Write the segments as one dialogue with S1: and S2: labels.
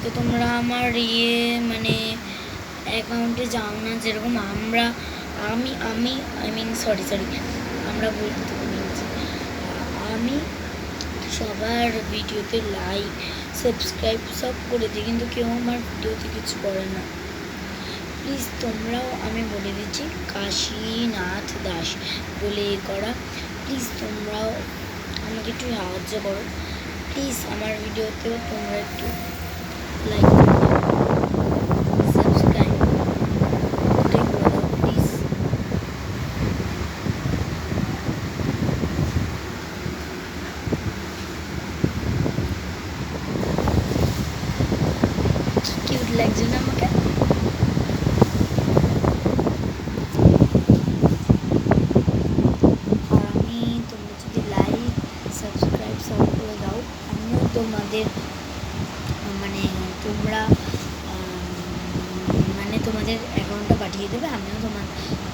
S1: তো তোমরা আমার মানে অ্যাকাউন্টে যাও না, যেরকম আমরা বলতে বলেছি আমি সবার ভিডিওতে লাইক সাবস্ক্রাইব সব করে দিই, কিন্তু কেউ আমার ভিডিওতে কিছু করে না। প্লিজ তোমরাও, আমি বলে দিচ্ছি কাশীনাথ দাস বলে করা, প্লিজ তোমরাও আমাকে একটু সাহায্য করো। প্লিজ আমার ভিডিওতেও তোমরা একটু লাইক সাবস্ক্রাইব করে দাও প্লিজ। কিউট লাগছে না আমাকে? তোমরা যদি লাইক সাবস্ক্রাইব সব করে দাও, আমিও তোমাদের মানে তোমাদের অ্যাকাউন্টটা পাঠিয়ে দেবে, আমিও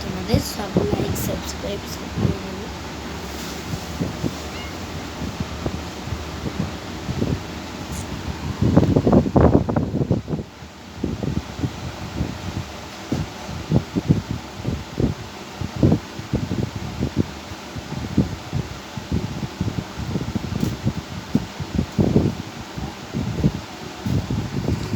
S1: তোমাদের সব লাইক সাবস্ক্রাইব সব করে